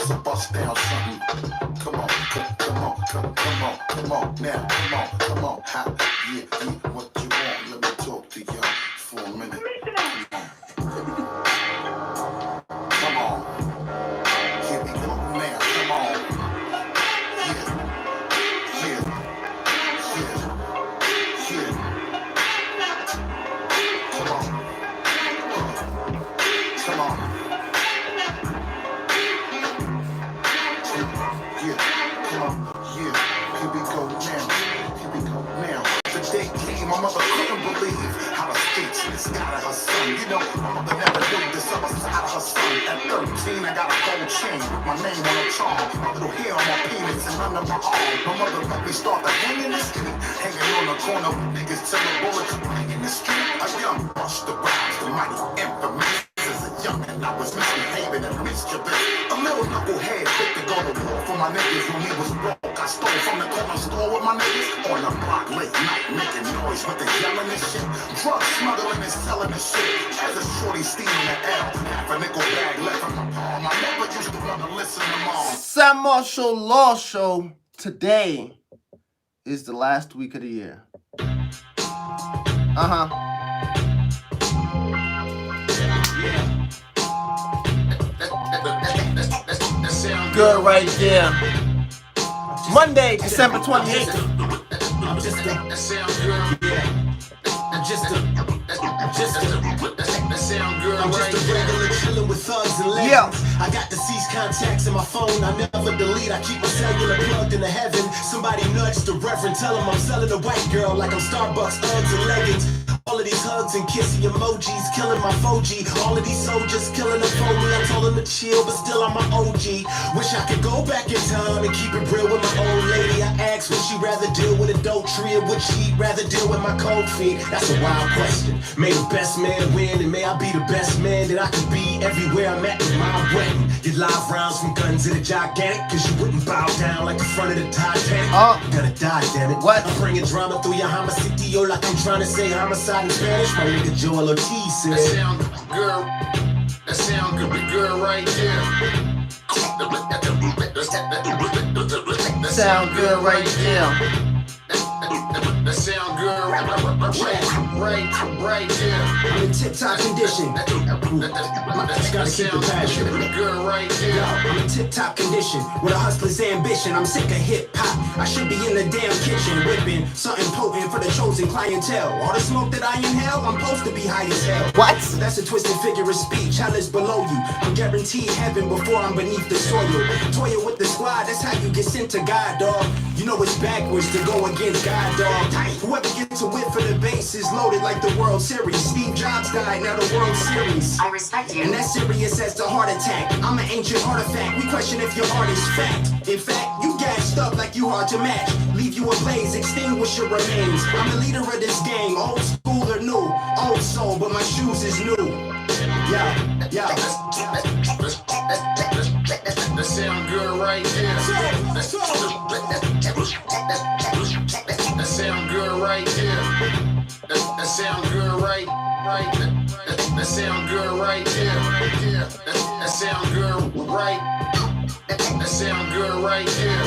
So bust down something. Come on, come on, come on now, come on, ha, yeah, what you want? Let me talk to y'all for a minute. Come on, here we go now, come on, yeah, come on, come on. Here we go now. The day came, my mother couldn't believe how the streets misguided her son. You know, my mother never knew this other side of her son. At 13, I got a gold chain with my name on a charm. A little hair on my penis and under my arm. My mother let me start to hang in the street. Hanging on the corner with niggas till the bullets bang in the street. A young rush the rhymes, the mighty infamous. As a young and I was misbehaving and mischievous. A little knucklehead fit to go to war for my niggas when we was broke. I stole from the corner store with my niggas on the block late night, making noise with the yelling and shit. Drug smuggling and selling and shit. As a shorty stealing the L, half a nickel bag left in my palm. I never used to want to listen to mom. Cymarshall Law Show. Today is the last week of the year. Good right there. Monday, December 28th. I'm just a regular chillin' with thugs and legends. Yeah. I got deceased contacts in my phone, I never delete. I keep my cellular plugged into heaven. Somebody nudge the reverend, tell him I'm selling a white girl like I'm Starbucks, Uggs and leggings. All of these hugs and kissy emojis, killing my 4G. All of these soldiers killing them for me. I told them to chill, but still I'm my OG. Wish I could go back in time and keep it real with my old lady. I asked would she rather deal with a dope tree or would she rather deal with my cold feet? That's a wild question. May the best man win and may I be the best man that I could be everywhere I'm at with my wedding. Get live rounds from guns in a gigantic, cause you wouldn't bow down like the front of the Titanic. You gotta die, damn it. What? I'm bringing drama through your homicide, like I'm trying to say homicide in Spanish. My nigga Joel Ortiz said. That sound good right there. Sound good right there. That sound good right there. I'm in tip-top condition. Gotta keep the passion. Good right there. I'm in tip-top condition with a hustler's ambition. I'm sick of hip-hop. I should be in the damn kitchen whipping something potent for the chosen clientele. All the smoke that I inhale, I'm supposed to be high as hell. What? That's a twisted figure of speech. Hell is below you. I'm guaranteed heaven before I'm beneath the soil. Toil with the squad, that's how you get sent to God, dog. You know it's backwards to go against God, dog. Whoever gets a whip for the base is loaded like the World Series. Steve Jobs died, now the World Series. I respect you. And that's serious as the heart attack. I'm an ancient artifact. We question if your art is fact. In fact, you gassed up like you hard to match. Leave you ablaze, extinguish your remains. I'm the leader of this gang, old school or new. Old soul, but my shoes is new. Yeah. That sound good right there. That sound good right there. That sound good right. That sound good right there. That sound good right. That sound good right there.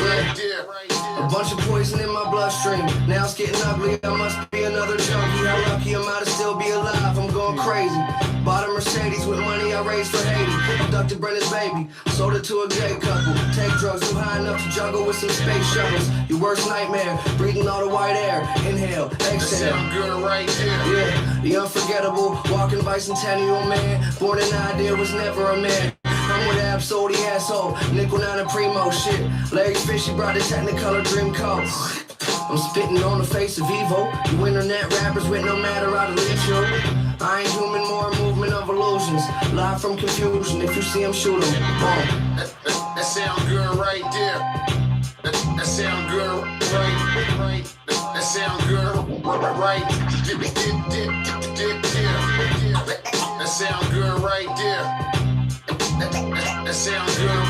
A bunch of poison in my bloodstream. Now it's getting ugly. I must be another junkie. How lucky am I to still be alive? I'm going crazy. Bought a Mercedes with money I raised for Haiti. Abducted Brenda's baby. Sold it to a gay couple. Take drugs too high enough to juggle with some space shuttles. Your worst nightmare. Breathing all the white air. Inhale. That Exhale. sound good right there. Yeah. The unforgettable. Walking bicentennial man. Born an idea was never a man. I'm with Absol, the asshole. Nickel 9 and Primo shit. Legs fishy, brought the Technicolor dream coat. I'm spitting on the face of Evo. You internet rappers with no matter how to lead you. I ain't human, more movement of illusions. Live from confusion. If you see him, shoot him. Boom. That sound good right there. That sound good right. That sound good right. That sound good right there. That sound good.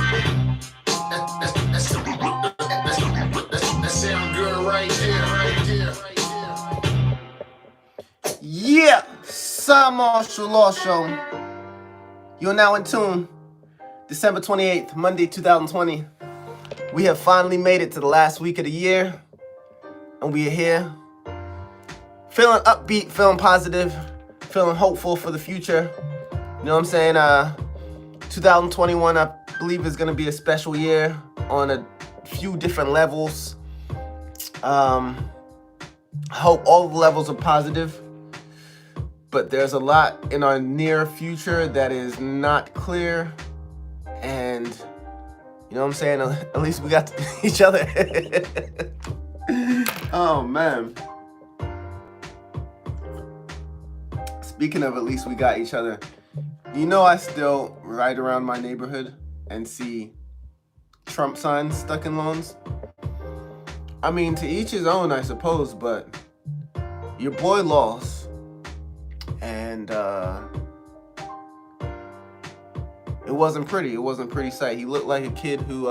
That sound good right there. Yeah, Cymarshall Law Show. You're now in tune December 28th, Monday, 2020. We have finally made it to the last week of the year, and we are here feeling upbeat, feeling positive, feeling hopeful for the future. You know what I'm saying? 2021, I believe, is going to be a special year on a few different levels. I hope all the levels are positive, but there's a lot in our near future that is not clear, and you know what I'm saying? At least we got each other. Oh, man. Speaking of at least we got each other, you know I still ride around my neighborhood and see Trump signs stuck in lawns? I mean, to each his own, I suppose, but your boy lost. And it wasn't pretty. It wasn't a pretty sight. He looked like a kid who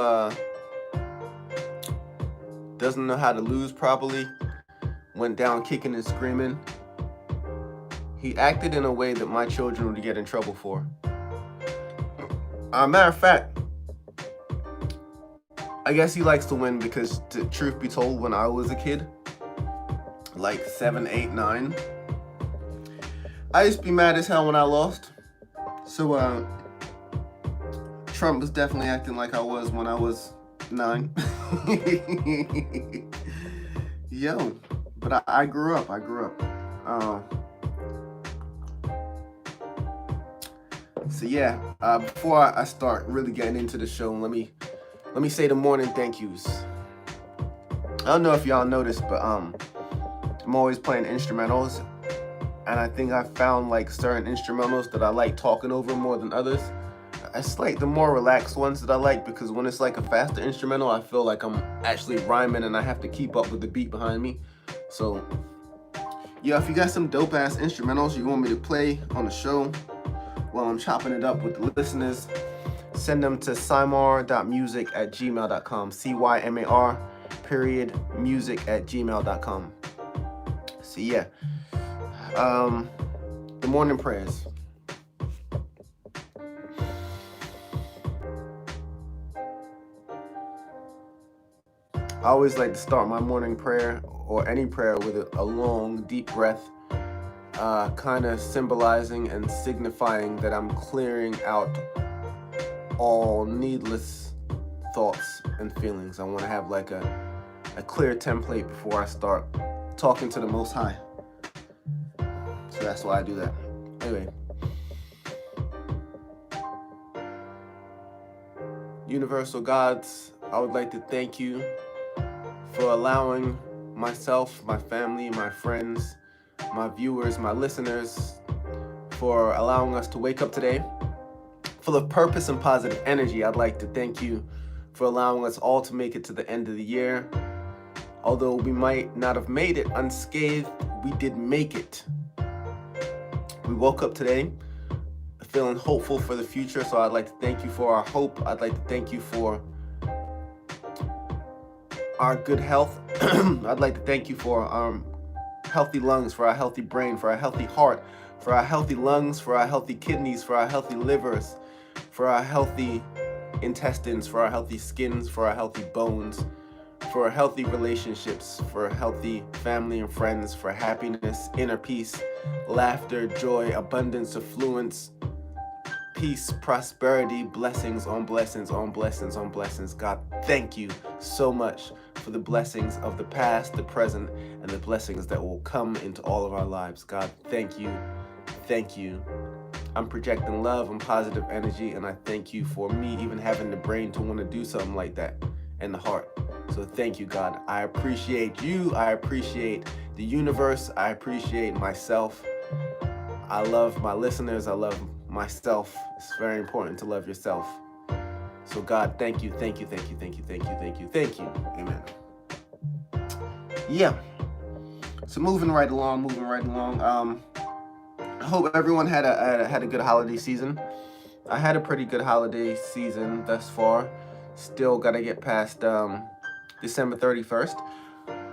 doesn't know how to lose properly, went down kicking and screaming. He acted in a way that my children would get in trouble for. Matter of fact, I guess he likes to win because, truth be told, when I was a kid, like 7, 8, 9, I used to be mad as hell when I lost. So, Trump was definitely acting like I was when I was 9. Yo, but I grew up. So yeah, before I start really getting into the show, let me say the morning thank yous. I don't know if y'all noticed, but I'm always playing instrumentals, and I think I found like certain instrumentals that I like talking over more than others. It's like the more relaxed ones that I like, because when it's like a faster instrumental, I feel like I'm actually rhyming and I have to keep up with the beat behind me. So yeah, if you got some dope ass instrumentals you want me to play on the show while I'm chopping it up with the listeners, send them to cymar.music@gmail.com. CYMAR.music@gmail.com. So yeah, the morning prayers. I always like to start my morning prayer or any prayer with a long, deep breath, kind of symbolizing and signifying that I'm clearing out all needless thoughts and feelings. I want to have like a clear template before I start talking to the Most High. So that's why I do that. Anyway. Universal Gods, I would like to thank you for allowing myself, my family, my friends, my viewers, my listeners, for allowing us to wake up today full of purpose and positive energy. I'd like to thank you for allowing us all to make it to the end of the year. Although we might not have made it unscathed, we did make it. We woke up today feeling hopeful for the future, so I'd like to thank you for our hope. I'd like to thank you for our good health. I'd like to thank you for our healthy lungs, for our healthy brain, for our healthy heart, for our healthy lungs, for our healthy kidneys, for our healthy livers, for our healthy intestines, for our healthy skins, for our healthy bones, for our healthy relationships, for healthy family and friends, for happiness, inner peace, laughter, joy, abundance, affluence, peace, prosperity, blessings on blessings on blessings on blessings. God, thank you so much for the blessings of the past, the present, and the blessings that will come into all of our lives. God, thank you. Thank you. I'm projecting love and positive energy, and I thank you for me even having the brain to want to do something like that, and the heart. So thank you, God. I appreciate you. I appreciate the universe. I appreciate myself. I love my listeners. I love myself. It's very important to love yourself. So God, thank you, thank you, thank you, thank you, thank you, thank you, thank you. Amen. Yeah. So moving right along. I hope everyone had a good holiday season. I had a pretty good holiday season thus far. Still gotta get past December 31st.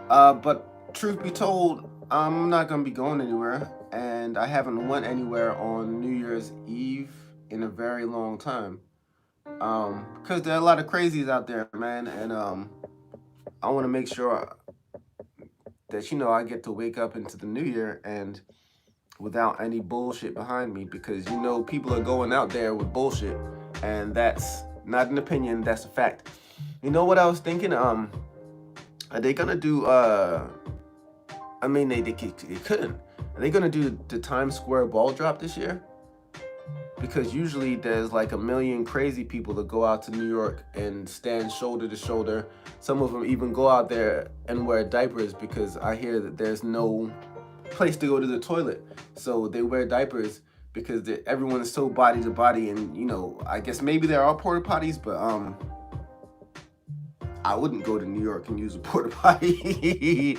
But truth be told, I'm not gonna be going anywhere, and I haven't went anywhere on New Year's Eve in a very long time. Because there are a lot of crazies out there, man, and I want to make sure that I get to wake up into the new year and without any bullshit behind me, because people are going out there with bullshit, and that's not an opinion, that's a fact. You know what I was thinking? Are they gonna do? I mean, they couldn't. Are they gonna do the Times Square ball drop this year? Because usually there's like a million crazy people that go out to New York and stand shoulder to shoulder. Some of them even go out there and wear diapers, because I hear that there's no place to go to the toilet. So they wear diapers because everyone is so body to body. And, I guess maybe there are porta potties, but I wouldn't go to New York and use a porta potty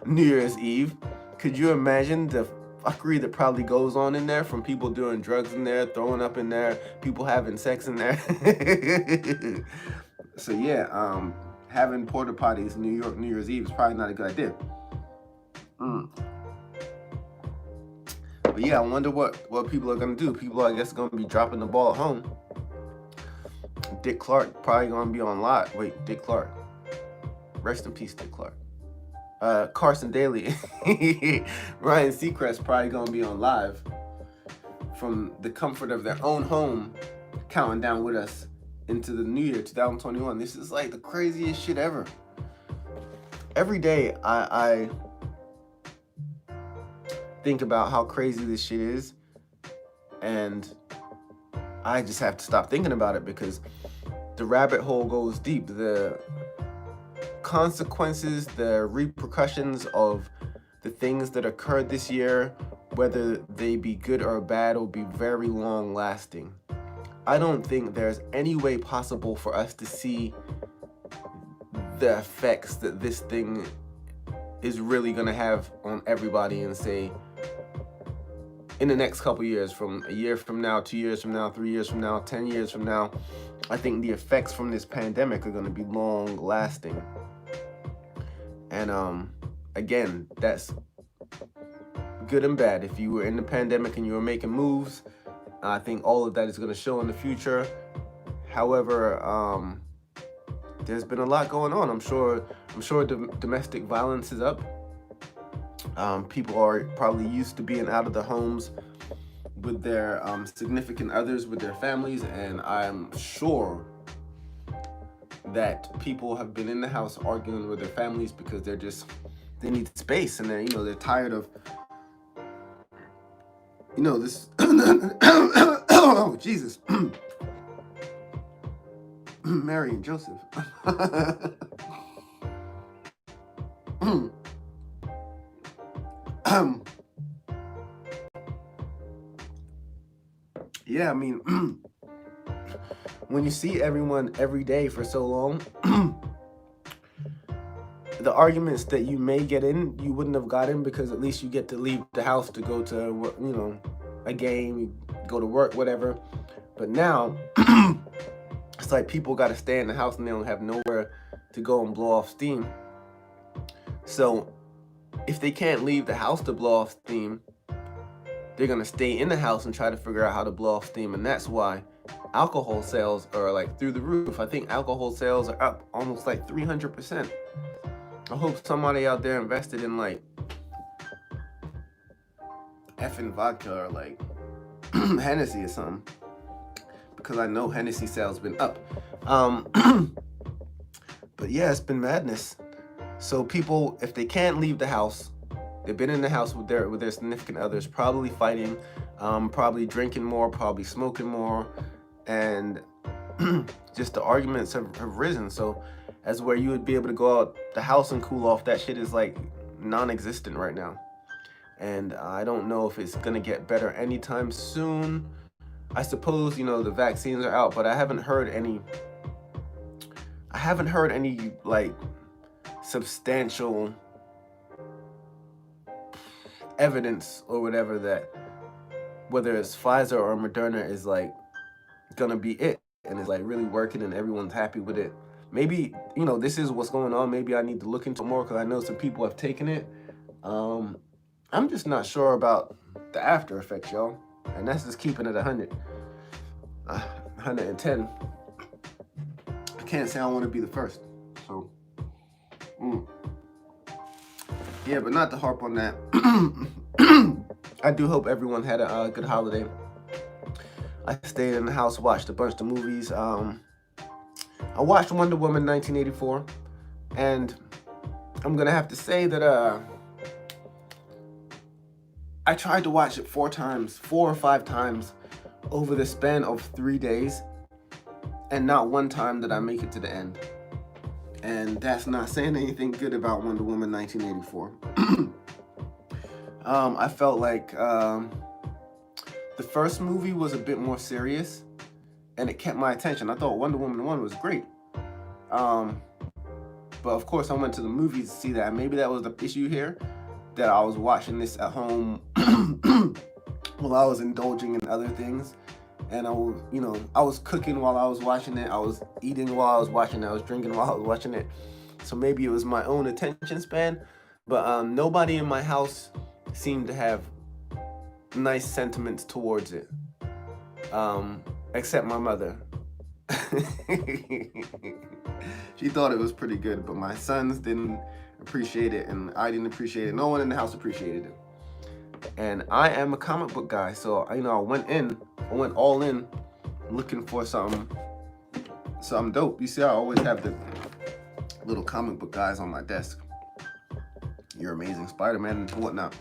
New Year's Eve. Could you imagine the fuckery that probably goes on in there, from people doing drugs in there, throwing up in there, people having sex in there? So yeah, having porta potties in New York New Year's Eve is probably not a good idea. But yeah, I wonder what people are gonna do. People are, I guess, gonna be dropping the ball at home. Dick Clark probably gonna be on live. Wait, Dick Clark. Rest in peace, Dick Clark. Carson Daly, Ryan Seacrest probably gonna be on live from the comfort of their own home, counting down with us into the new year 2021. This is like the craziest shit ever. Every day I think about how crazy this shit is, and I just have to stop thinking about it, because the rabbit hole goes deep. The consequences, the repercussions of the things that occurred this year, whether they be good or bad, will be very long lasting. I don't think there's any way possible for us to see the effects that this thing is really going to have on everybody, and say, in the next couple years, from a year from now, 2 years from now, 3 years from now, 10 years from now. I think the effects from this pandemic are going to be long lasting. And again, that's good and bad. If you were in the pandemic and you were making moves, I think all of that is going to show in the future. However, there's been a lot going on. I'm sure domestic violence is up. People are probably used to being out of the homes with their significant others, with their families, and I'm sure that people have been in the house arguing with their families because they need space, and they're tired of this. Oh, Jesus. Mary and Joseph. Yeah, I mean, when you see everyone every day for so long, the arguments that you may get in, you wouldn't have gotten, because at least you get to leave the house to go to, a game, go to work, whatever. But now, it's like people got to stay in the house and they don't have nowhere to go and blow off steam. So if they can't leave the house to blow off steam, they're going to stay in the house and try to figure out how to blow off steam. And that's why alcohol sales are like through the roof. I think alcohol sales are up almost like 300%. I hope somebody out there invested in like effing vodka or like Hennessy or something, because I know Hennessy sales been up. But yeah, it's been madness. So people, if they can't leave the house, they've been in the house with their significant others, probably fighting, probably drinking more, probably smoking more, and just the arguments have risen. So as where you would be able to go out the house and cool off, that shit is like non-existent right now. And I don't know if it's gonna get better anytime soon. I suppose, the vaccines are out, but I haven't heard any like substantial evidence or whatever that whether it's Pfizer or Moderna is like gonna be it and it's like really working and everyone's happy with it. Maybe, this is what's going on. Maybe I need to look into more, because I know some people have taken it. I'm just not sure about the after effects, y'all. And that's just keeping it 100. 110. I can't say I want to be the first. So, yeah, but not to harp on that. I do hope everyone had a good holiday. I stayed in the house, watched a bunch of movies. I watched Wonder Woman 1984, and I'm gonna have to say that I tried to watch it 4 or 5 times over the span of 3 days, and not one time did I make it to the end. And that's not saying anything good about Wonder Woman 1984. I felt like the first movie was a bit more serious, and it kept my attention. I thought Wonder Woman 1 was great. But of course, I went to the movies to see that. And maybe that was the issue here, that I was watching this at home while I was indulging in other things. And I was cooking while I was watching it. I was eating while I was watching it. I was drinking while I was watching it. So maybe it was my own attention span. But nobody in my house seemed to have nice sentiments towards it, except my mother. She thought it was pretty good, but my sons didn't appreciate it, and I didn't appreciate it. No one in the house appreciated it. And I am a comic book guy, so I went all in looking for something dope. You see, I always have the little comic book guys on my desk. You're Amazing Spider-Man and whatnot.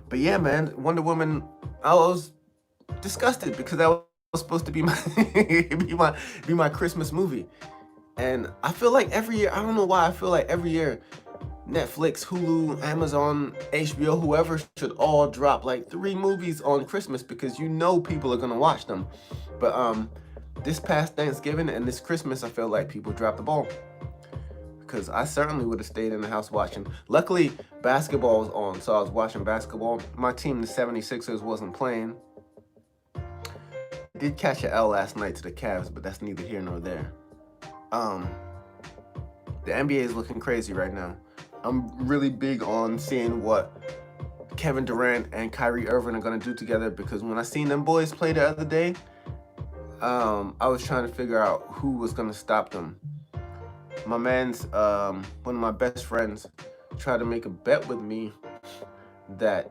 But yeah, man, Wonder Woman, I was disgusted because that was supposed to be my Christmas movie. And I feel like every year, I don't know why, I feel like every year Netflix, Hulu, Amazon, HBO, whoever should all drop like 3 movies on Christmas, because people are gonna watch them. But this past Thanksgiving and this Christmas, I feel like people dropped the ball, because I certainly would have stayed in the house watching. Luckily, basketball was on, so I was watching basketball. My team, the 76ers, wasn't playing. I did catch an L last night to the Cavs, but that's neither here nor there. The NBA is looking crazy right now. I'm really big on seeing what Kevin Durant and Kyrie Irving are gonna do together, because when I seen them boys play the other day, I was trying to figure out who was gonna stop them. My man's, one of my best friends, tried to make a bet with me that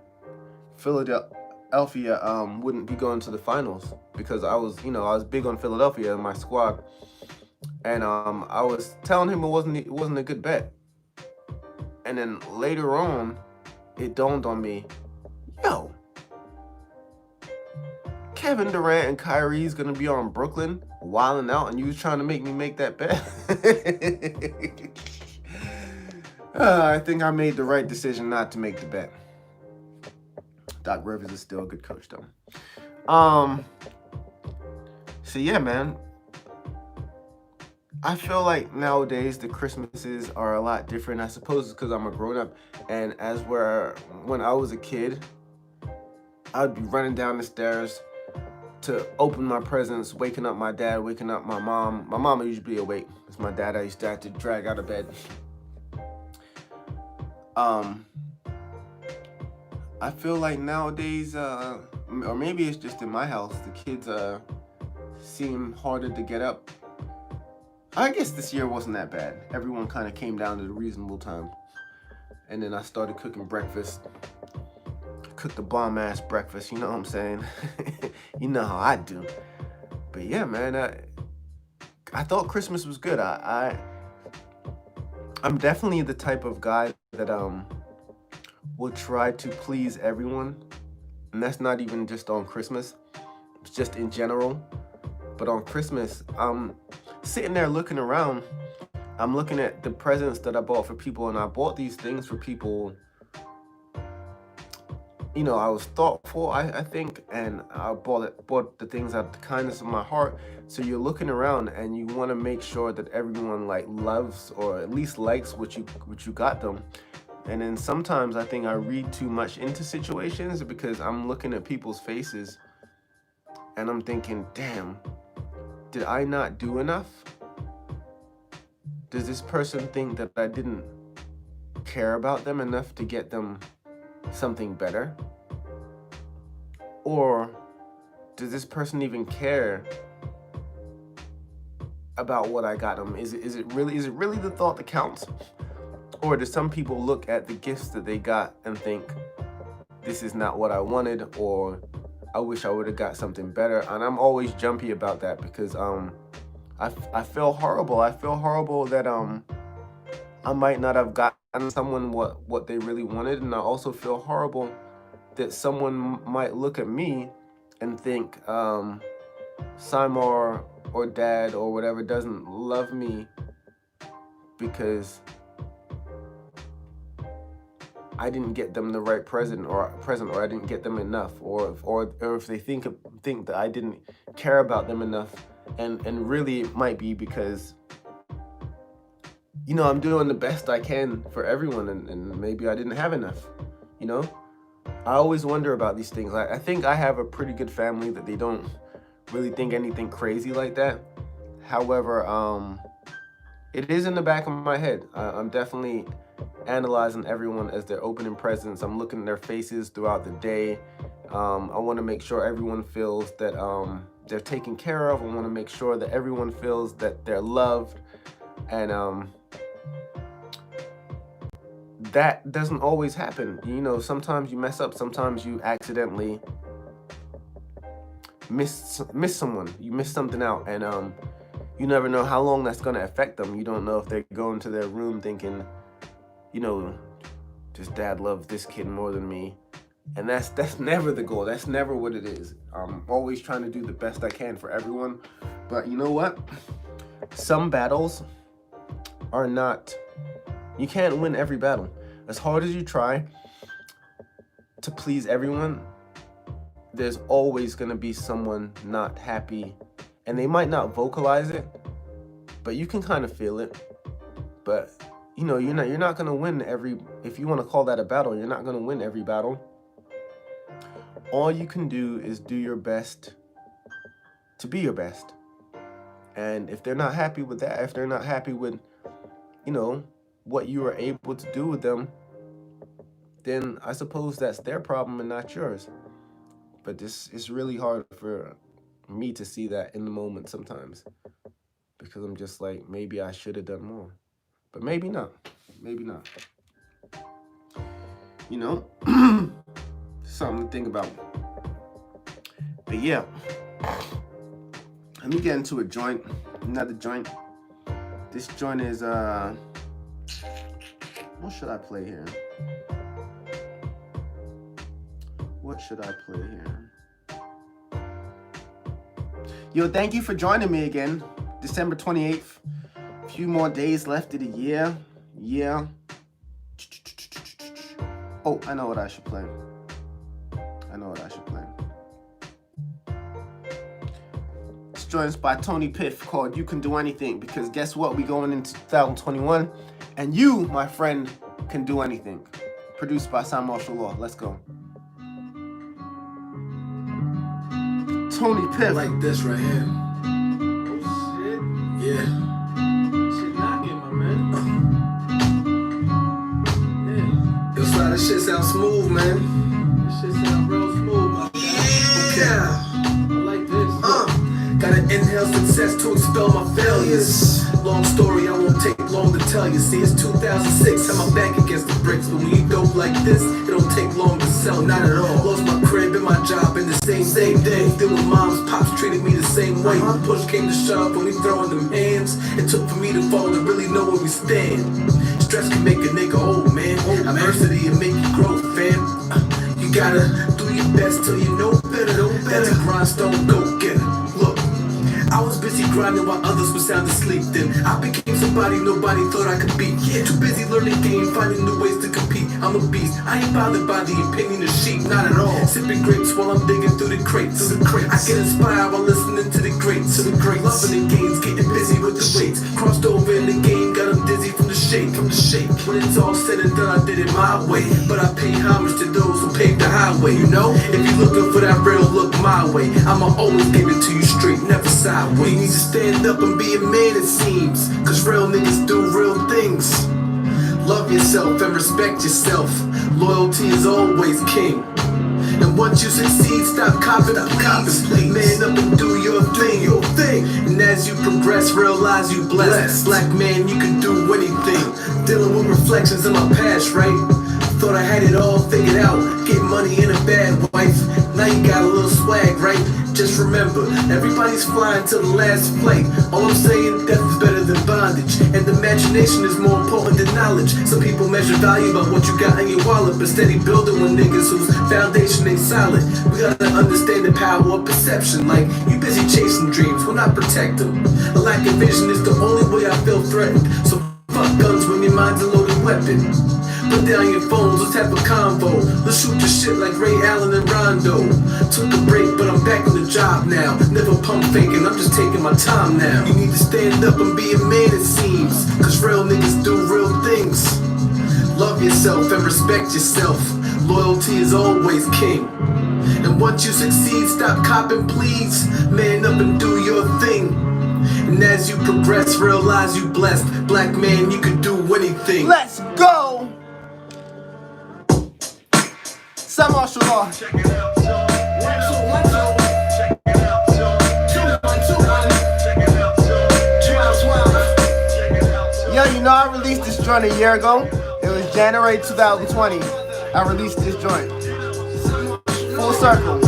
Philadelphia wouldn't be going to the finals, because I was big on Philadelphia in my squad, and I was telling him it wasn't a good bet. And then later on, it dawned on me, yo, Kevin Durant and Kyrie's gonna be on Brooklyn wilding out, and you was trying to make me make that bet. I think I made the right decision not to make the bet. Doc Rivers is still a good coach, though. So yeah, man. I feel like nowadays the Christmases are a lot different. I suppose it's because I'm a grown-up, and when I was a kid, I'd be running down the stairs to open my presents, waking up my dad, waking up my mom. My mom would usually be awake. It's my dad I used to have to drag out of bed. I feel like nowadays, or maybe it's just in my house, the kids seem harder to get up. I guess this year wasn't that bad. Everyone kind of came down at a reasonable time. And then I started cooking breakfast. Cooked a bomb-ass breakfast, you know what I'm saying? You know how I do. But yeah, man, I thought Christmas was good. I'm definitely the type of guy that will try to please everyone. And that's not even just on Christmas. It's just in general. But on Christmas, I'm sitting there looking around. I'm looking at the presents that I bought for people, and I bought these things for people. You know, I was thoughtful, I think, and I bought the things out of the kindness of my heart. So you're looking around, and you want to make sure that everyone loves or at least likes what you got them. And then sometimes I think I read too much into situations, because I'm looking at people's faces, and I'm thinking, damn, did I not do enough? Does this person think that I didn't care about them enough to get them something better? Or does this person even care about what I got them? Is it really the thought that counts? Or do some people look at the gifts that they got and think, this is not what I wanted, or I wish I would have got something better? And I'm always jumpy about that because I feel horrible. I feel horrible that I might not have gotten someone what they really wanted, and I also feel horrible that someone might look at me and think Cymar or Dad or whatever doesn't love me because I didn't get them the right present, or I didn't get them enough, or if they think that I didn't care about them enough, and really it might be because, you know, I'm doing the best I can for everyone, and maybe I didn't have enough, you know? I always wonder about these things. I think I have a pretty good family that they don't really think anything crazy like that. However, it is in the back of my head. I'm definitely analyzing everyone as they're opening presents. I'm looking at their faces throughout the day. I want to make sure everyone feels that they're taken care of. I want to make sure that everyone feels that they're loved. And that doesn't always happen. You know, sometimes you mess up. Sometimes you accidentally miss someone. You miss something out, and you never know how long that's going to affect them. You don't know if they're going to their room thinking, you know, does Dad love this kid more than me? And that's never the goal. That's never what it is. I'm always trying to do the best I can for everyone. But you know what? Some battles are not, you can't win every battle. As hard as you try to please everyone, there's always going to be someone not happy. And they might not vocalize it, but you can kind of feel it. But you know, you're not going to win every, if you want to call that a battle, you're not going to win every battle. All you can do is do your best to be your best. And if they're not happy with that, if they're not happy with, you know, what you were able to do with them, then I suppose that's their problem and not yours. But it's really hard for me to see that in the moment sometimes, because I'm just like, maybe I should have done more. But maybe not. Maybe not. You know? Something to think about. But yeah. Let me get into a joint. Another joint. This joint is what should I play here? What should I play here? Yo, thank you for joining me again. December 28th. A few more days left of the year. Yeah. Oh, I know what I should play. This joint's by Tony Piff called You Can Do Anything, because guess what? We going into 2021, and you, my friend, can do anything. Produced by Cymarshall Law. Let's go. Tony Piff. Like this right here. Oh shit. Yeah. Shit knocking, my man. Yeah. Yo, so this shit sounds smooth, man. This shit sound real smooth, my guy. Yeah. I like this. Gotta inhale success to expel my failures. Long story, I won't take long to tell you. See, it's 2006, had my back against the bricks. But when you dope like this, it don't take long to sell, not at all. Lost my crib and my job in the same day. Moved in with moms, pops treated me the same way. When push came to shove, when we throwing them hands, it took for me to fall to really know where we stand. Stress can make a nigga old, man. Adversity will make you grow, fam. You gotta do your best till you know better. That's a grindstone go-getter. Look, I was busy grinding while others were sound asleep. Then I became somebody nobody thought I could be. Too busy learning game, finding new ways to compete. I'm a beast, I ain't bothered by the opinion of sheep, not at all. Sipping grapes while I'm digging through the crates. I get inspired while listening to the greats. Loving the games, getting busy with the weights. Crossed over in the game, got them dizzy from the shake. When it's all said and done, I did it my way. But I pay homage to those who paved the highway, you know? If you're looking for that real look my way, I'ma always give it to you straight, never sideways. You need to stand up and be a man, it seems. Cause real niggas do real things. Love yourself and respect yourself. Loyalty is always king. And once you succeed, stop copping, please. Man up and do your thing. And as you progress, realize you blessed. Black man, you can do anything. Dealing with reflections of my past, right? Thought I had it all figured out. Get money and a bad wife. Now you got a little swag, right? Just remember, everybody's flying to the last flight. All I'm saying, death is better than bondage. And imagination is more important than knowledge. Some people measure value by what you got in your wallet, but steady building with niggas whose foundation ain't solid. We gotta understand the power of perception. Like, you busy chasing dreams, why not protect them? A lack of vision is the only way I feel threatened. So fuck guns when your mind's a loaded weapon. Put down your phones, let's have a convo. Let's shoot the shit like Ray Allen and Rondo. Took a break, but I'm back on the job now. Never pump faking, I'm just taking my time now. You need to stand up and be a man, it seems. Cause real niggas do real things. Love yourself and respect yourself. Loyalty is always king. And once you succeed, stop copping, please. Man up and do your thing. And as you progress, realize you blessed. Black man, you can do anything. Let's go! Cymarshall Law. Check it out, so 1, 2, 1, 2. Check it out, so 2, 1, 2, 1. Check it out, so 12. Check it out, so. Yo, you know I released this joint a year ago. It was January 2020. I released this joint. Full circle.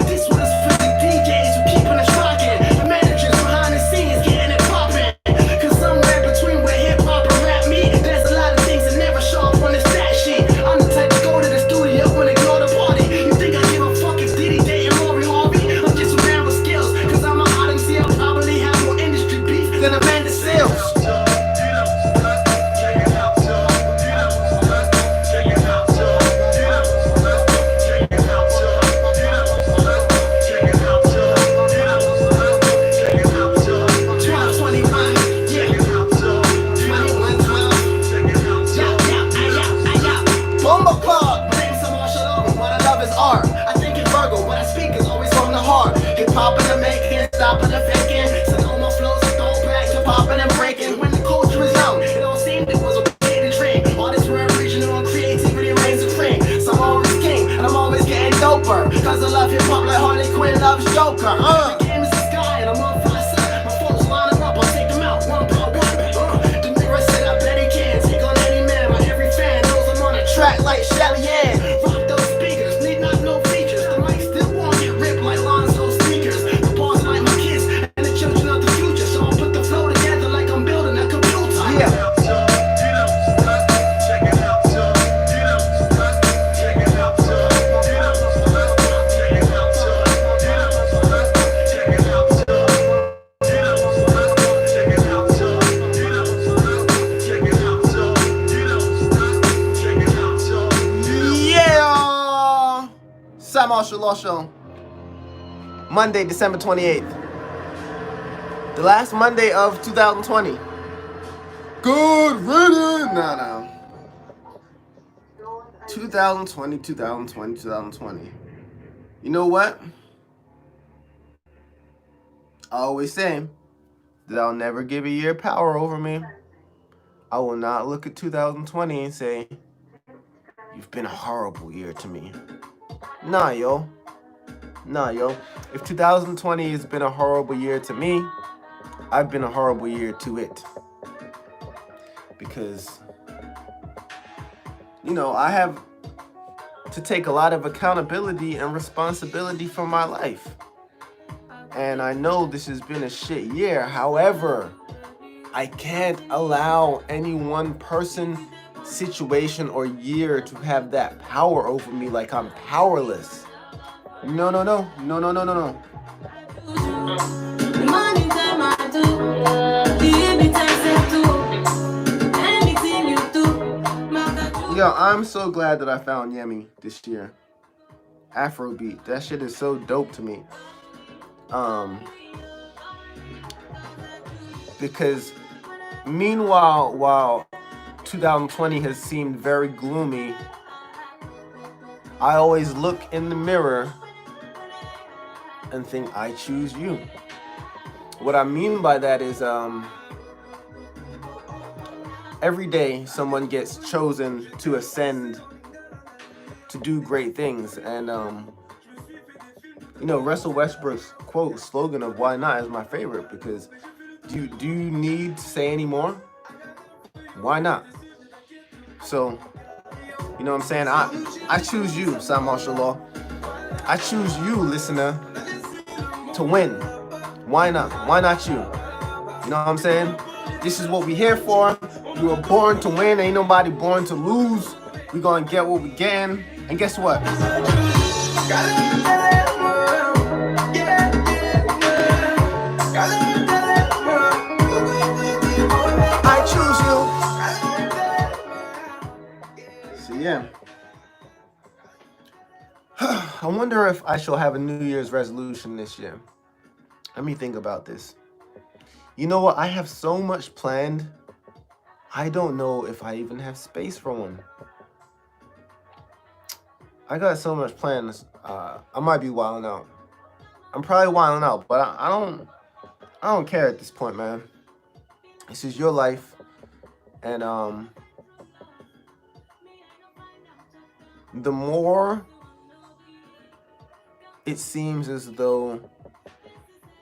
This was for the DJs who keeping us rocking. The managers behind the scenes getting it poppin'. Cause somewhere between where hip hop and rap meet, there's a lot of things that never show up on the stat sheet. I'm the type to go to the studio and ignore the party. You think I give a fuck if Diddy dating Lori Harvey? I'm just a man with skills. Cause I'm a hot MC, I'll probably have more industry beef than Amanda Seals. Poppin' and making, stoppin' and faking. So all my flows are thrown back to poppin' and breaking. When the culture is young, it all seemed it was a way to drink. Artists were original and creativity reigns supreme. So I'm always king, and I'm always getting doper. Cause I love hip hop like Harley Quinn loves Joker. The game is the sky, and I'm on fire. My foes line them up, I'll take them out one by one. The nigga said I bet he can take on any man. But every fan knows I'm on a track like Shelly Ann. Rock those speakers, need not no features. The mic still won't get ripped like Lonzo's. Cymarshall Law Show. Monday, December 28th. The last Monday of 2020. Good riddance! No. 2020. You know what? I always say that I'll never give a year power over me. I will not look at 2020 and say, you've been a horrible year to me. Nah, yo. If 2020 has been a horrible year to me, I've been a horrible year to it. Because, I have to take a lot of accountability and responsibility for my life. And I know this has been a shit year. However, I can't allow any one person, situation, or year to have that power over me like I'm powerless. No. Yo, I'm so glad that I found Yemi this year. Afrobeat, that shit is so dope to me. Because meanwhile, while 2020 has seemed very gloomy, I always look in the mirror and think, I choose you. What I mean by that is every day someone gets chosen to ascend, to do great things. And Russell Westbrook's slogan of "Why not" is my favorite, because do you need to say any more? Why not? So, you know what I'm saying? I choose you, Cymarshall Law. I choose you, listener, to win. Why not? Why not you? You know what I'm saying? This is what we here for. You were born to win. Ain't nobody born to lose. We gonna get what we can. And guess what? I choose you. So yeah. I wonder if I shall have a New Year's resolution this year. Let me think about this. You know what? I have so much planned. I don't know if I even have space for one. I got so much plans. I might be wilding out. I'm probably wilding out, but I don't care at this point, man. This is your life, and the more it seems as though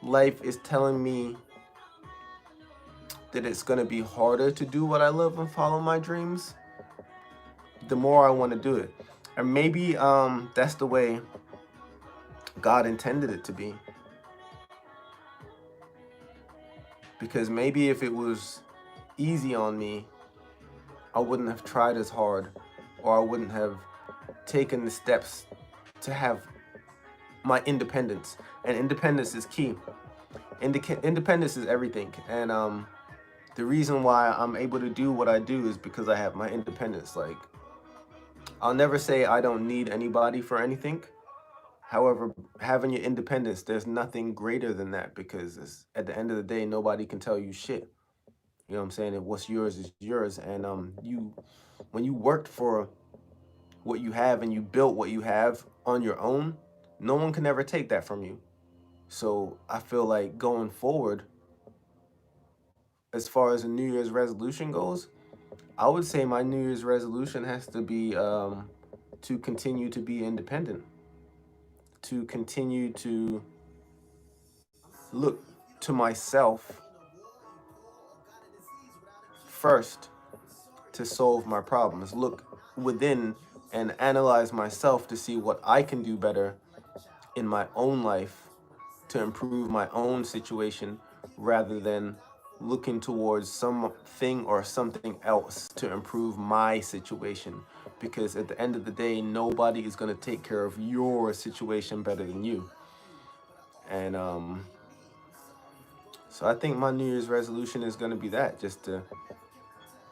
life is telling me that it's gonna be harder to do what I love and follow my dreams, the more I want to do it. And maybe that's the way God intended it to be. Because maybe if it was easy on me, I wouldn't have tried as hard, or I wouldn't have taken the steps to have my independence. And independence is key. Independence is everything. And the reason why I'm able to do what I do is because I have my independence. Like, I'll never say I don't need anybody for anything. However, having your independence, there's nothing greater than that, because at the end of the day, nobody can tell you shit. You know what I'm saying? What's yours is yours. And when you worked for what you have and you built what you have on your own, no one can ever take that from you. So I feel like going forward, as far as a New Year's resolution goes, I would say my New Year's resolution has to be to continue to be independent, to continue to look to myself first to solve my problems, look within and analyze myself to see what I can do better in my own life to improve my own situation, rather than looking towards something or something else to improve my situation. Because at the end of the day, nobody is going to take care of your situation better than you. And so I think my New Year's resolution is going to be that, just to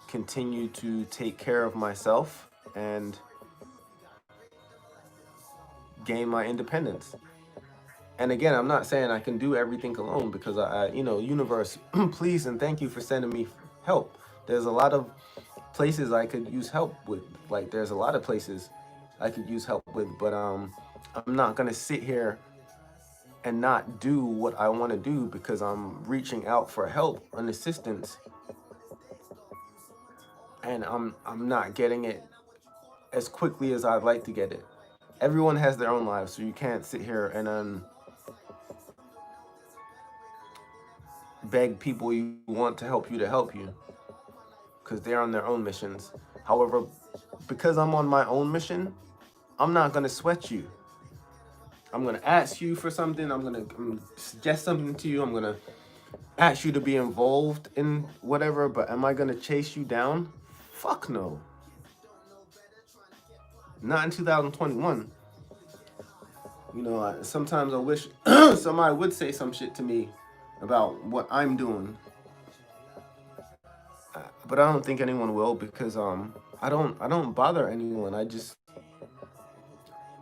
continue to take care of myself and gain my independence. And again, I'm not saying I can do everything alone, because universe, please and thank you for sending me help. There's a lot of places I could use help with. Like, there's a lot of places I could use help with, but I'm not gonna sit here and not do what I want to do because I'm reaching out for help and assistance, and I'm not getting it as quickly as I'd like to get it. Everyone has their own lives, so you can't sit here and beg people you want to help you, because they're on their own missions. However, because I'm on my own mission, I'm not going to sweat you. I'm going to ask you for something. I'm going to suggest something to you. I'm going to ask you to be involved in whatever, but am I going to chase you down? Fuck no. Not in 2021. Sometimes I wish somebody would say some shit to me about what I'm doing. But I don't think anyone will, because I don't bother anyone.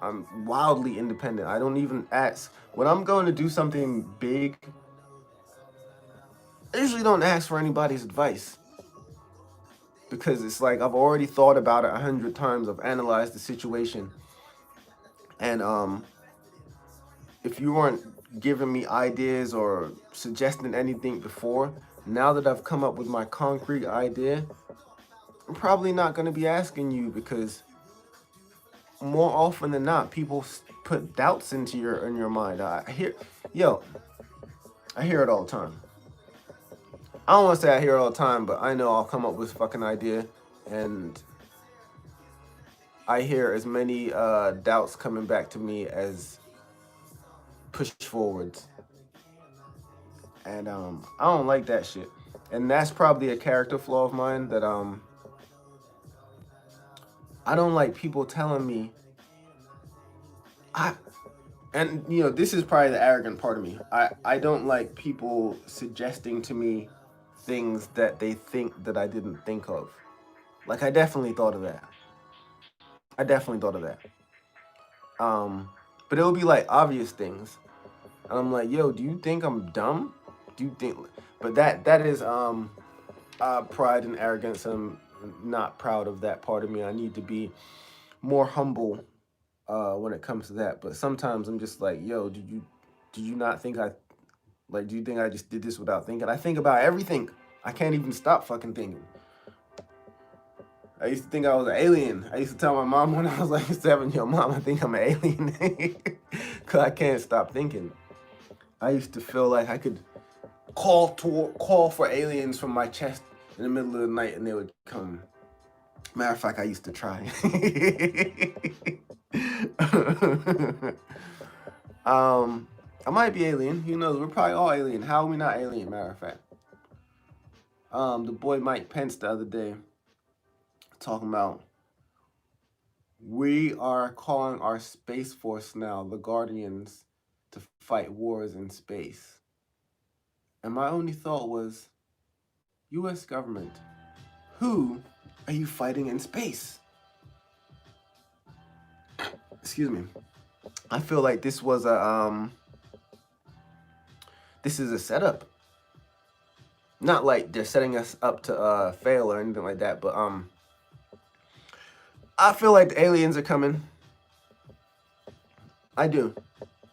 I'm wildly independent. I don't even ask when I'm going to do something big. I usually don't ask for anybody's advice because it's like I've already thought about it 100 times. I've analyzed the situation, and if you weren't giving me ideas or suggesting anything before, now that I've come up with my concrete idea, I'm probably not going to be asking you because more often than not, people put doubts into your mind. I hear it all the time. I don't want to say I hear it all the time, but I know I'll come up with a fucking idea, and I hear as many doubts coming back to me as push forwards. And I don't like that shit. And that's probably a character flaw of mine that I don't like people telling me and this is probably the arrogant part of me. I don't like people suggesting to me things that they think that I didn't think of. Like I definitely thought of that. But it'll be like obvious things. And I'm like, yo, do you think I'm dumb? Do you think but that is pride and arrogance. I'm not proud of that part of me. I need to be more humble when it comes to that. But sometimes I'm just like, yo, did you not think do you think I just did this without thinking? I think about everything. I can't even stop fucking thinking. I used to think I was an alien. I used to tell my mom when I was like 7, yo, mom, I think I'm an alien. Because I can't stop thinking. I used to feel like I could call for aliens from my chest in the middle of the night and they would come. Matter of fact, I used to try. I might be alien. Who knows? We're probably all alien. How are we not alien, matter of fact? The boy Mike Pence the other day talking about we are calling our Space Force now the Guardians to fight wars in space. And my only thought was, U.S. government, who are you fighting in space? Excuse me. I feel like this was this is a setup. Not like they're setting us up to fail or anything like that, but I feel like the aliens are coming. I do.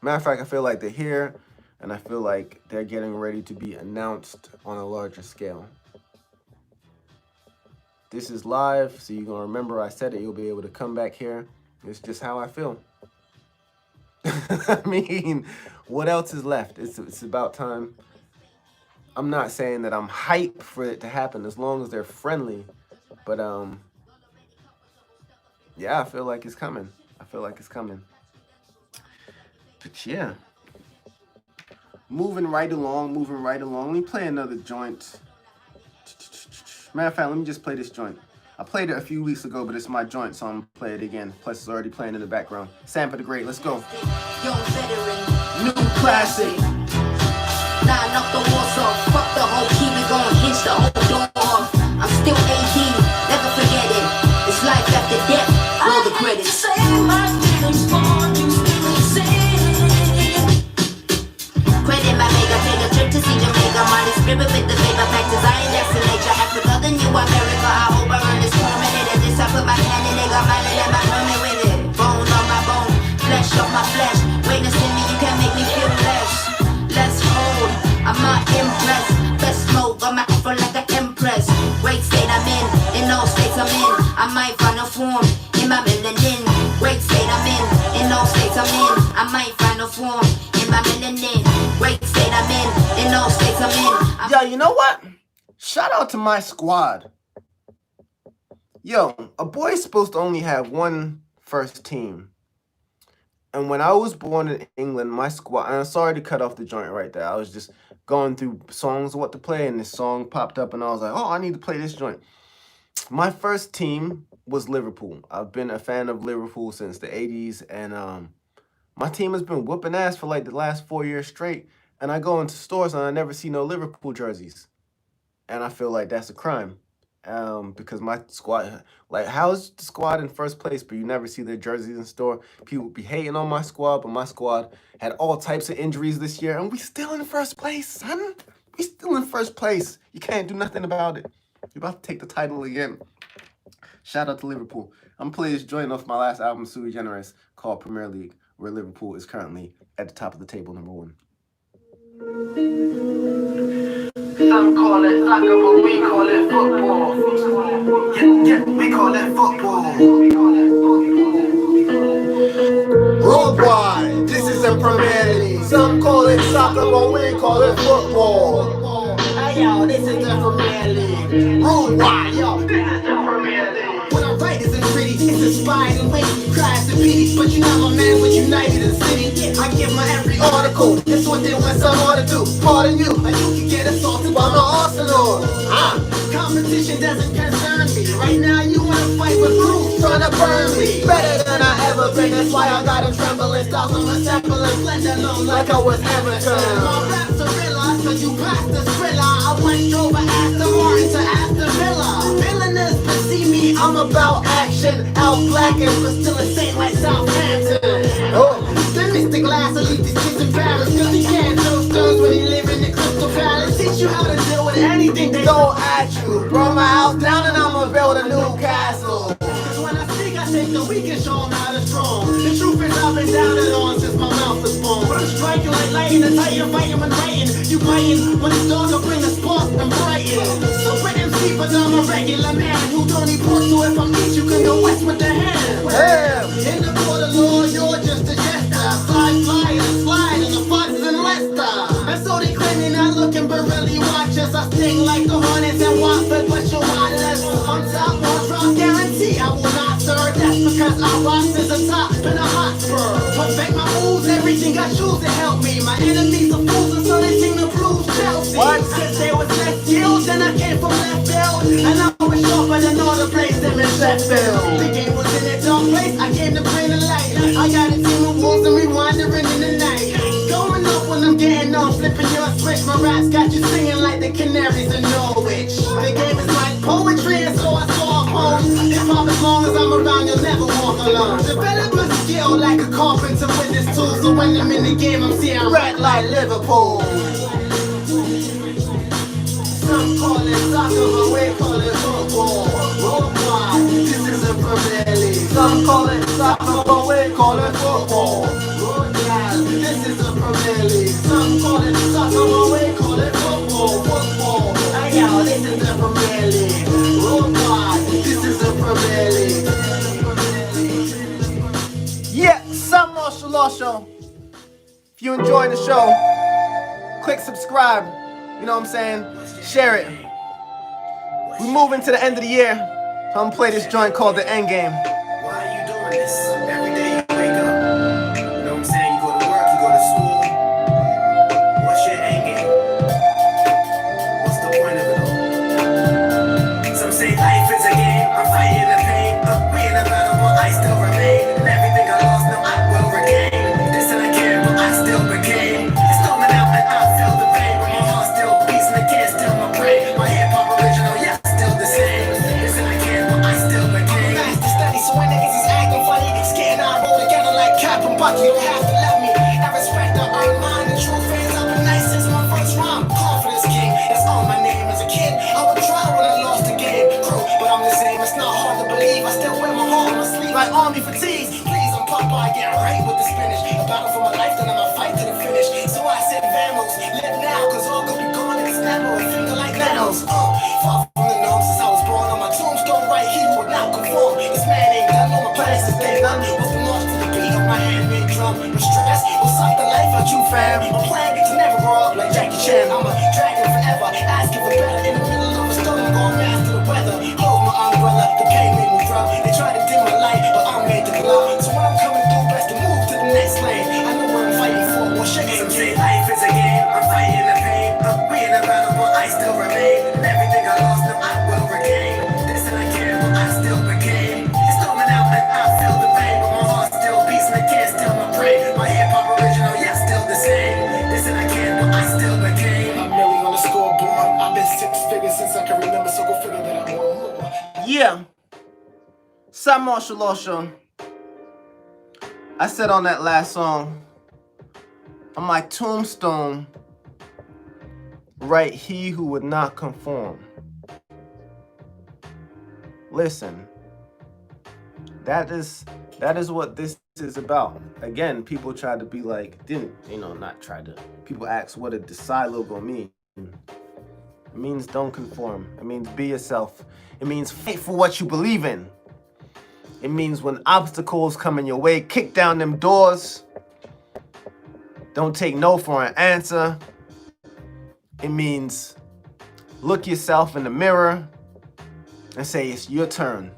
Matter of fact, I feel like they're here, and I feel like they're getting ready to be announced on a larger scale. This is live, so you're going to remember I said it. You'll be able to come back here. It's just how I feel. I mean, what else is left? It's about time. I'm not saying that I'm hyped for it to happen as long as they're friendly. But, yeah, I feel like it's coming. But, yeah. Moving right along. Let me play another joint. Matter of fact, let me just play this joint. I played it a few weeks ago, but it's my joint, so I'm going to play it again. Plus, it's already playing in the background. Sampa the Great, let's go. Young veteran, new classic. Nah, knock the walls off. Fuck the whole key, we gon' hinge the whole door off. I'm still AD, never forget it. It's life after death, roll the credits. I say my feelings for you still exist. Credit my mega, take a trip to see Jamaica. Money spirit with the paper factors. I ain't next to nature. Africa, the new America. I hope I earn this permanent. And this I put my hand in, they got my land and my permit with it. Bone on my bone, flesh off my flesh. Witness in me, you can't make me feel less. Let's hold, I'm not impressed. Best smoke, I'm afro like an empress. Great state I'm in all states I'm in. I might find a form in my melanin. Great state I'm in all states I'm in. I might find a form in my melanin. Great state I'm in all states I'm in. Yeah, you know what? Shout out to my squad. Yo, a boy's supposed to only have one first team. And when I was born in England, my squad, and I'm sorry to cut off the joint right there. I was just going through songs, what to play, and this song popped up, and I was like, oh, I need to play this joint. My first team was Liverpool. I've been a fan of Liverpool since the 80s, and my team has been whooping ass for like the last 4 years straight, and I go into stores and I never see no Liverpool jerseys. And I feel like that's a crime. Because my squad, like, how's the squad in first place, but you never see their jerseys in store? People be hating on my squad, but my squad had all types of injuries this year, and we still in first place, son. We still in first place. You can't do nothing about it. You're about to take the title again. Shout out to Liverpool. I'm play this joint off my last album, Sui Generis, called Premier League, where Liverpool is currently at the top of the table, #1. Some call it soccer, but we call it football. Yeah, we call it football. Worldwide, this is the Premier League. Some call it soccer, but we call it football. Hey yo, this is the Premier League. Worldwide, yo, this is the Premier League. What I write isn't pretty, it's inspired and weighty, cries and pity. But you know my man with United in City. I give my every article, that's what they want some more to do. Pardon you, and you can get assaulted by my Arsenal. Competition doesn't concern me. Right now you wanna fight with Bruce, trying to burn me. Better than I ever been, that's why I got him trembling. Thousands of sampling, blend alone like I was Everton. My raps are real, so you passed the thriller. I went over Aston Martin to Aston Villa. Villainous to see me, I'm about action. Out blacking, but still a saint like Southampton. Oh, then Mr. Glass will leave these kids in Paris, cause he can't throw stones when he live in the Crystal Palace. Teach you how to deal with anything they throw at you. Brought my house down and I'ma build a new castle. Cause when I speak, I think the weak and show 'em how to strong. The truth is I've been down and on since my mouth was born. But I'm striking like lightning, the tighter fighting when writing. You biting, when it's dark I bring the spark and brighten. Super MC, but I'm a regular man who don't need pork, so if I meet you can go west with the hand. Damn. In the court of law, you're just a jester. Slide and the funds in Leicester. And so they claim you're not looking, but really watch us. I sting like the Hornets and Watford, but you're wireless. On top, on drop guarantee I will not serve. That's because our box is a top and a hot spur. Perfect my moves, everything I choose to help me. My enemies are fools, and so they sing the blues. Chelsea. What? Since there was less skills, then I came from left field. And I was sharper than all the plays them in Sheffield. The game was in a dark place, I came to bring the light. I got a team of wolves and we wandering in the night. Going up when I'm getting on, flipping your switch. My raps got you singing like the Canaries in Norwich. The game is like poetry, and so I saw a poem. If I'm as long as I'm around, you'll never walk alone. Develop my skill like a carpenter with this tool, so when I'm in the game, I'm seeing red like Liverpool. Some call it soccer, but we call it football. Worldwide, this is a Premier League. Some call it soccer, but we call it football. Worldwide, this is a Premier League. Some call it soccer, but we call it football. Football, hey yo, this is the Premier League. Worldwide, this is the Premier League. Yeah, Cymarshall Law Show. If you enjoyed the show, click subscribe. You know what I'm saying? Share it. We moving to the end of the year. So I'm gonna play this joint called The End Game. Why are you doing this? Every day you wake up. You know what I'm saying? You go to work, you go to school. What's your end game? What's the point of it all? Some say life is a game. I'm fighting the pain. We in a battle, but I still remain. And everything I lost, no, I will regain. This and I care, but I still became. It's storming out and I feel the pain. But my heart still beats and I can't still my brain. My hip hop original, yeah, still the same. This and I care, but I still became. Master study, so when niggas is acting funny, scared I roll together like Cap and Bucky. You don't have to let me. I respect the earned mind. The true fans, I've been nice since my first rhyme. Confidence king, that's all my name as a kid. I would try when I lost the game. Crew, but I'm the same. It's not hard to believe. I still wear my heart on my sleeve like army fatigues. Please, I'm Popeye, get right with the spinach. A battle for my life, then I'm a fight to the finish. So I said, Vamos, live now, cause all could be gone and it's never a finger like Thanos. Far from the norm since I was born on my tombstone, right? He would not conform. This man ain't done, no, my plans is day done. What's the march to the beat of my handmade drum? No stress, what's up the life out you, fam? My plan is to never grow up like Jackie Chan. I'm a dragon forever, asking for better. In the middle of a storm, I'm going master the weather. Hold my umbrella, the pain made me drown. They try to dim my light, but I'm made to glow. So when I'm coming through, best to move to the next lane. I know what I'm fighting for, what's your aim? Some say life is a game. I'm fighting the pain. We in a battle, but I still remain. And everything I lost, no, I will regain. This and I care, but I still became. It's storming out and I feel the pain, but my heart still beats and I can't still my brain. My hip hop original, yeah, still the same. This and I care, but I still became. I'm merely on the scoreboard. I've been 6 figures since I can remember, so go figure that I want more. Yeah. Cymarshall Law Show. I said on that last song, on my tombstone, right he who would not conform. Listen, that is what this is about. Again, people try to be like, people ask what a Decide logo mean. It means don't conform. It means be yourself. It means fight for what you believe in. It means when obstacles come in your way, kick down them doors. Don't take no for an answer. It means look yourself in the mirror and say, it's your turn.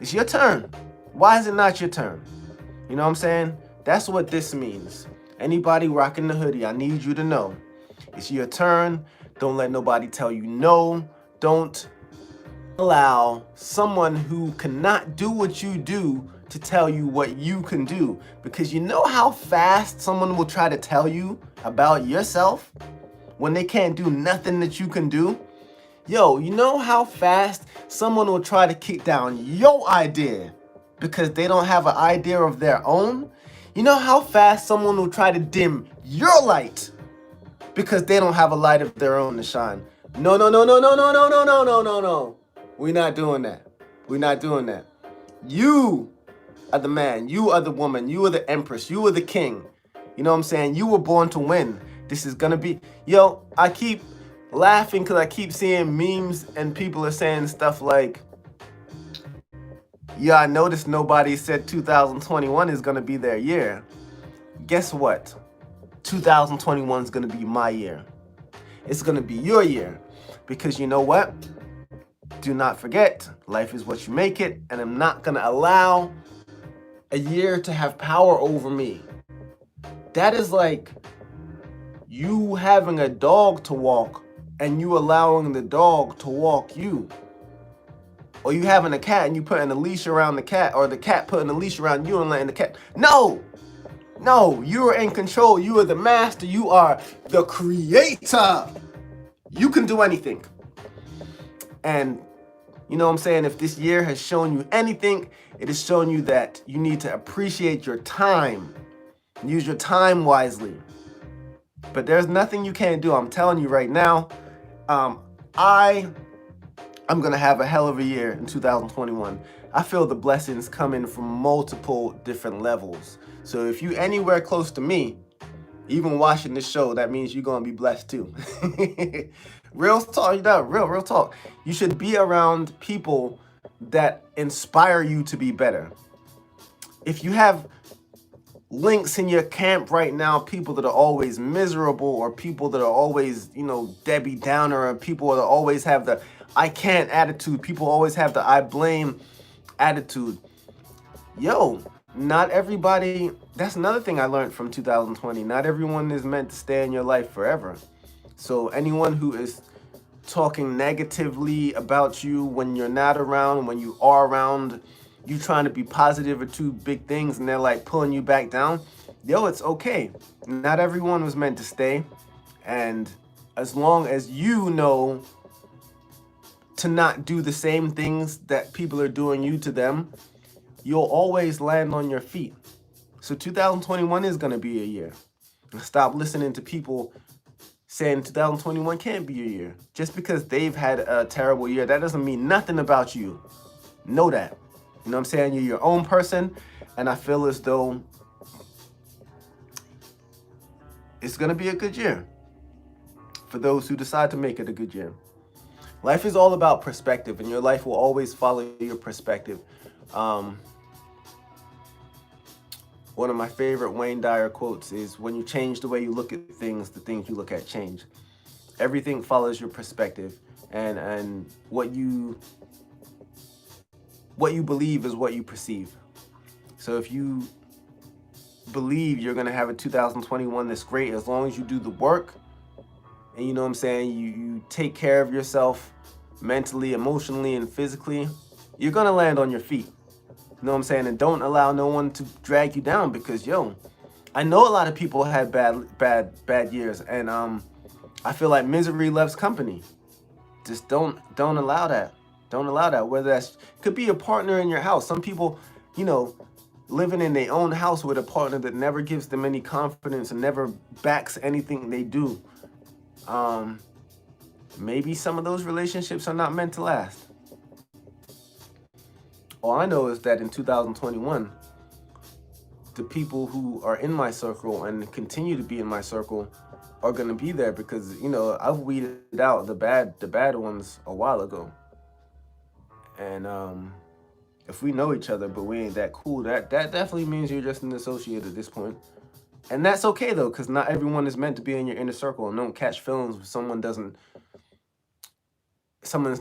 It's your turn. Why is it not your turn? You know what I'm saying? That's what this means. Anybody rocking the hoodie, I need you to know. It's your turn. Don't let nobody tell you no. Don't allow someone who cannot do what you do to tell you what you can do. Because you know how fast someone will try to tell you about yourself when they can't do nothing that you can do? Yo, you know how fast someone will try to kick down your idea because they don't have an idea of their own? You know how fast someone will try to dim your light because they don't have a light of their own to shine? No, no, no, no, no, no, no, no, no, no, no, no. We're not doing that. We're not doing that. You are the man. You are the woman. You are the empress. You are the king. You know what I'm saying? You were born to win. This is gonna be, yo, I keep laughing because I keep seeing memes and people are saying stuff like, yeah, I noticed nobody said 2021 is gonna be their year. Guess what? 2021 is gonna be my year. It's gonna be your year. Because you know what? Do not forget, life is what you make it, and I'm not gonna allow a year to have power over me. That is like you having a dog to walk and you allowing the dog to walk you. Or you having a cat and you putting a leash around the cat, or the cat putting a leash around you and letting the cat. No, you are in control. You are the master. You are the creator. You can do anything. And you know what I'm saying? If this year has shown you anything, it has shown you that you need to appreciate your time. Use your time wisely. But there's nothing you can't do. I'm telling you right now, I'm going to have a hell of a year in 2021. I feel the blessings coming from multiple different levels. So if you anywhere close to me, even watching this show, that means you're going to be blessed too. Real talk, real talk. You should be around people that inspire you to be better. If you have links in your camp right now, people that are always miserable, or people that are always, Debbie Downer, or people that always have the I can't attitude, people always have the I blame attitude. Yo, not everybody, that's another thing I learned from 2020. Not everyone is meant to stay in your life forever. So anyone who is talking negatively about you when you're not around, when you are around, you trying to be positive or two big things and they're like pulling you back down, yo, it's okay. Not everyone was meant to stay. And as long as you know to not do the same things that people are doing you to them, you'll always land on your feet. So 2021 is going to be a year. Stop listening to people saying 2021 can't be a year. Just because they've had a terrible year, that doesn't mean nothing about you. Know that. You know what I'm saying? You're your own person, and I feel as though it's going to be a good year for those who decide to make it a good year. Life is all about perspective, and your life will always follow your perspective. One of my favorite Wayne Dyer quotes is, when you change the way you look at things, the things you look at change. Everything follows your perspective, and what you believe is what you perceive. So if you believe you're going to have a 2021 that's great, as long as you do the work, and you know what I'm saying, you take care of yourself mentally, emotionally, and physically, you're going to land on your feet. You know what I'm saying? And don't allow no one to drag you down, because, yo, I know a lot of people had bad years, and I feel like misery loves company. Just don't allow that. Don't allow that. Whether that's, could be a partner in your house. Some people, living in their own house with a partner that never gives them any confidence and never backs anything they do. Maybe some of those relationships are not meant to last. All I know is that in 2021, the people who are in my circle and continue to be in my circle are going to be there because, you know, I've weeded out the bad ones a while ago. And if we know each other but we ain't that cool, that definitely means you're just an associate at this point. And that's okay though, because not everyone is meant to be in your inner circle. And don't catch feelings if someone's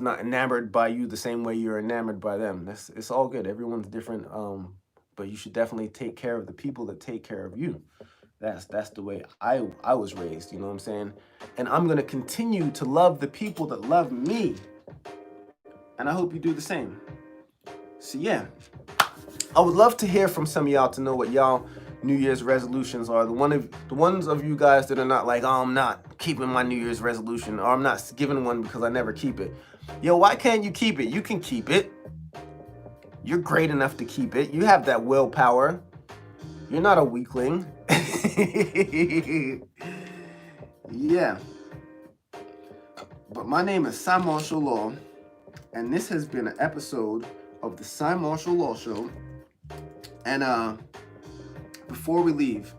not enamored by you the same way you're enamored by them. It's all good. Everyone's different. But you should definitely take care of the people that take care of you. That's the way I was raised, you know what I'm saying? And I'm gonna continue to love the people that love me. And I hope you do the same. So yeah, I would love to hear from some of y'all to know what y'all New Year's resolutions are. The ones of you guys that are not like, oh, I'm not keeping my New Year's resolution, or I'm not giving one because I never keep it. Yo, why can't you keep it? You can keep it. You're great enough to keep it. You have that willpower. You're not a weakling. Yeah. But my name is Cymarshall Law, and this has been an episode of the Cymarshall Law Show. And before we leave,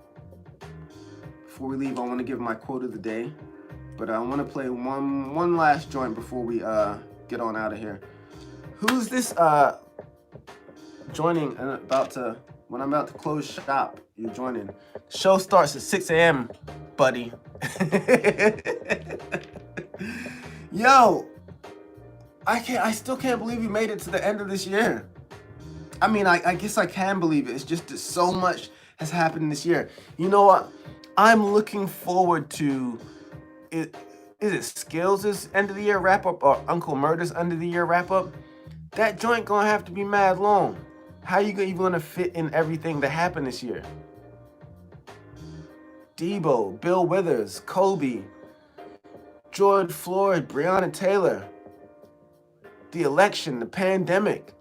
I want to give my quote of the day. But I want to play one last joint before we get on out of here. Who's this joining and when I'm about to close shop, you're joining. The show starts at 6 a.m., buddy. Yo, I still can't believe you made it to the end of this year. I mean, I guess I can believe it. It's just that so much has happened this year. You know what? I'm looking forward to it. Is it Skills' end of the year wrap up or Uncle Murder's end of the year wrap up? That joint gonna have to be mad long. How you even gonna fit in everything that happened this year? Debo, Bill Withers, Kobe, George Floyd, Breonna Taylor, the election, the pandemic.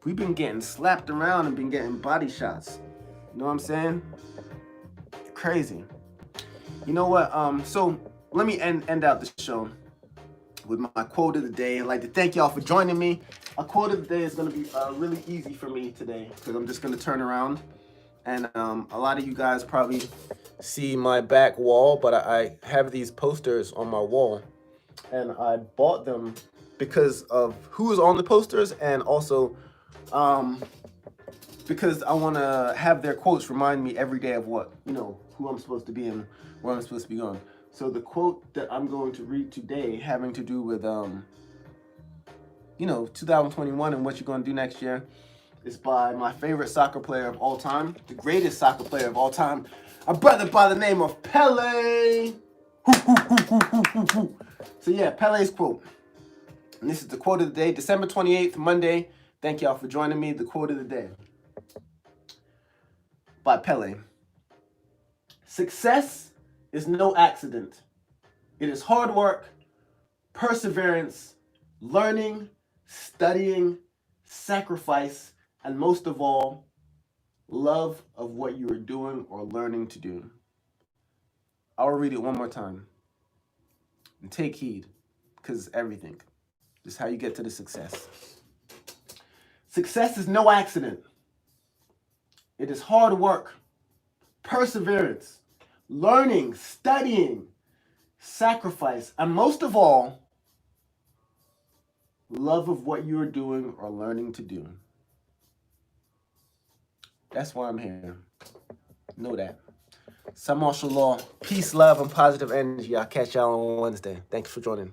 We've been getting slapped around and been getting body shots. You know what I'm saying? Crazy. You know what? So let me end out the show with my quote of the day. I'd like to thank y'all for joining me. A quote of the day is going to be really easy for me today because I'm just going to turn around. And a lot of you guys probably see my back wall, but I have these posters on my wall. And I bought them because of who's on the posters and also because I want to have their quotes remind me every day of what, who I'm supposed to be and where I'm supposed to be going. So the quote that I'm going to read today having to do with, 2021 and what you're going to do next year is by my favorite soccer player of all time, the greatest soccer player of all time, a brother by the name of Pele. So yeah, Pele's quote. And this is the quote of the day, December 28th, Monday. Thank y'all for joining me. The quote of the day by Pele. Success is no accident. It is hard work, perseverance, learning, studying, sacrifice, and most of all, love of what you are doing or learning to do. I'll read it one more time. And take heed, because it's everything. This is how you get to the success. Success is no accident. It is hard work, perseverance, learning, studying, sacrifice, and most of all, love of what you are doing or learning to do. That's why I'm here. Know that. Cymarshall Law, peace, love, and positive energy. I'll catch y'all on Wednesday. Thanks for joining.